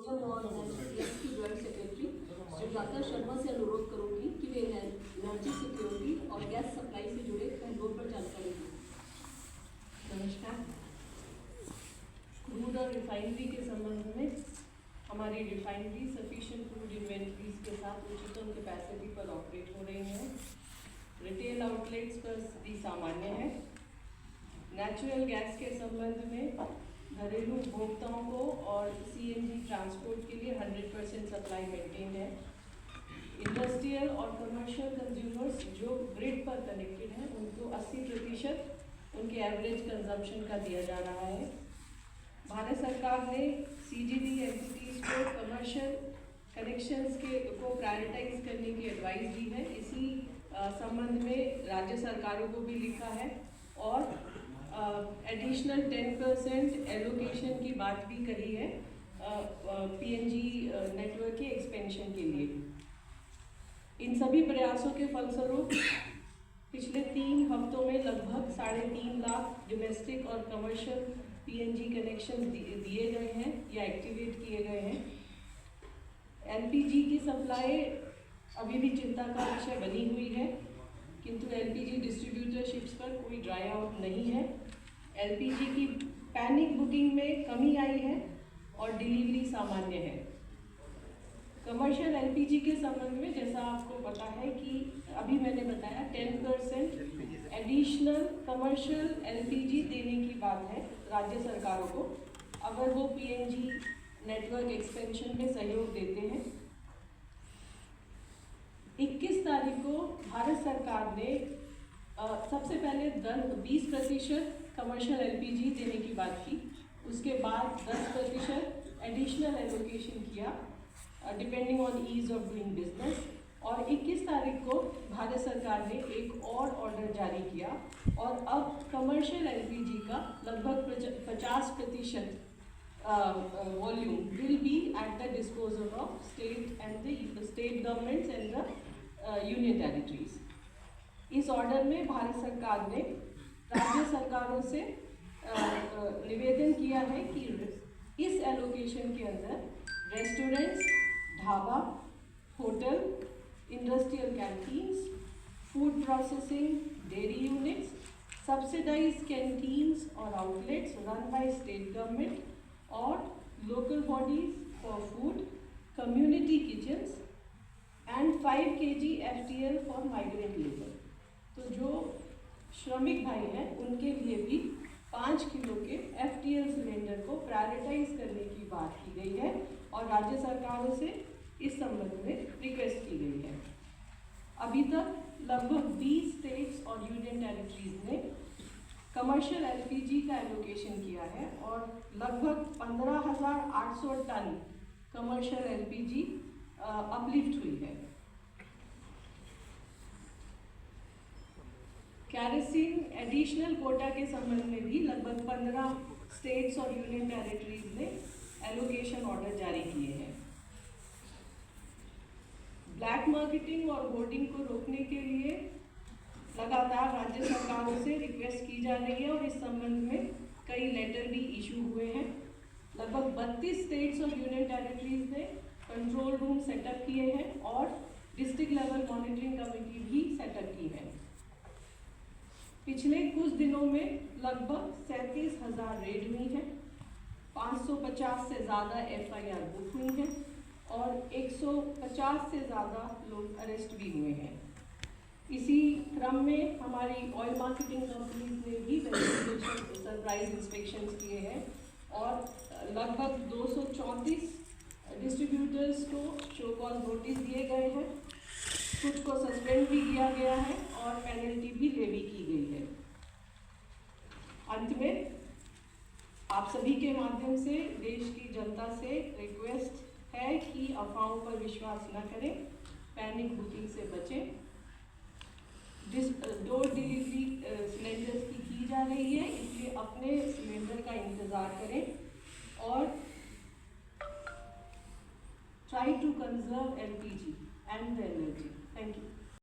Petroleum और की joint secretary Sujata Sharma से अनुरोध करूंगी कि वे एनर्जी सिक्योरिटी और गैस सप्लाई से जुड़े पहलुओं पर जानकारी दें। नमस्कार। क्रूड और रिफाइनरी के संबंध में हमारी रिफाइनरी सफिशिएंट क्रूड इन्वेंट्रीज के साथ उच्चतम कैपेसिटी पर ऑपरेट हो रही हैं। रिटेल आउटलेट्स पर स्थिति सामान्य है। नेचुरल गैस के संबंध में घरेलू उपभोक्ताओं को और सीएनजी ट्रांसपोर्ट के लिए 100% सप्लाई मेंटेन है। इंडस्ट्रियल और कमर्शियल कंज्यूमर्स जो ग्रिड पर कनेक्टेड हैं उनको 80% उनके एवरेज कंजम्पशन का दिया जा रहा है। भारत सरकार ने सीजीडी एंटिटीज को कमर्शियल कनेक्शंस को प्रायोरिटाइज करने की एडवाइस दी है। इसी संबंध में राज्य सरकारों को भी लिखा है और एडिशनल 10% एलोकेशन की बात भी करी है पीएनजी नेटवर्क के एक्सपेंशन के लिए। इन सभी प्रयासों के फलस्वरूप पिछले 3 हफ्तों में लगभग 3.5 लाख डोमेस्टिक और कमर्शियल पीएनजी कनेक्शन दिए गए हैं या एक्टिवेट किए गए हैं। एलपीजी की सप्लाई अभी भी चिंता का विषय बनी हुई है, किंतु एलपीजी डिस्ट्रीब्यूटरशिप्स पर कोई ड्राई आउट नहीं है। एलपीजी की पैनिक बुकिंग में कमी आई है और डिलीवरी सामान्य है। कमर्शियल एलपीजी के संबंध में जैसा आपको पता है कि अभी मैंने बताया 10% एडिशनल कमर्शियल एलपीजी देने की बात है राज्य सरकारों को, अगर वो पीएनजी नेटवर्क एक्सपेंशन में सहयोग देते हैं। 21 तारीख को भारत सरकार ने सबसे पहले 20% कमर्शियल एलपीजी देने की बात की, उसके बाद 10% एडिशनल एलोकेशन किया depending on ease of doing business. और 21 तारीख को भारत सरकार ने एक और ऑर्डर जारी किया और अब कमर्शियल एलपीजी का लगभग 50% volume will be at the disposal of state governments and the union territories. इस ऑर्डर में भारत सरकार ने राज्य सरकारों से निवेदन किया है कि इस एलोकेशन के अंदर restaurants, dhaba, hotel, industrial canteens, food processing, dairy units, subsidised canteens और outlets run by state government और local bodies for food, community kitchens and 5 kg FTL for migrant labour. तो जो श्रमिक भाई हैं उनके लिए भी 5 किलो के FTL सिलेंडर को प्रायोरिटाइज करने की बात की गई है और राज्य सरकारों से इस संबंध में रिक्वेस्ट की गई है। अभी तक लगभग 20 स्टेट्स और यूनियन टेरिटरीज ने कमर्शियल एलपीजी का एलोकेशन किया है और लगभग 15,800 टन कमर्शियल एलपीजी अपलिफ्ट हुई है। कैरोसिन एडिशनल कोटा के संबंध में भी लगभग 15 स्टेट्स और यूनियन टेरिटरीज ने एलोकेशन ऑर्डर जारी किए हैं। ब्लैक मार्केटिंग और होर्डिंग को रोकने के लिए लगातार राज्य सरकारों से रिक्वेस्ट की जा रही है और इस संबंध में कई लेटर भी इशू हुए हैं। लगभग 32 स्टेट्स और यूनियन टेरिटरीज ने कंट्रोल रूम सेटअप किए हैं और डिस्ट्रिक्ट लेवल मॉनिटरिंग कमेटी भी सेटअप की है। पिछले कुछ दिनों में लगभग 37,000 रेड हुई हैं, 550 से ज़्यादा FIR बुक हुई हैं और 150 से ज़्यादा लोग अरेस्ट भी हुए हैं। इसी क्रम में हमारी ऑयल मार्केटिंग कंपनीज ने भी वेरिफिकेशन सरप्राइज इंस्पेक्शंस किए हैं और लगभग 234 डिस्ट्रीब्यूटर्स को शो कॉज नोटिस दिए गए हैं, कुछ को सस्पेंड भी किया गया है और पेनल्टी भी लेवी की गई है। अंत में आप सभी के माध्यम से देश की जनता से रिक्वेस्ट है कि अफवाहों पर विश्वास न करें, पैनिक बुकिंग से बचें। डोर डिलीवरी सिलेंडर्स की जा रही है, इसलिए अपने सिलेंडर का इंतज़ार करें और try to conserve LPG and the energy. Thank you.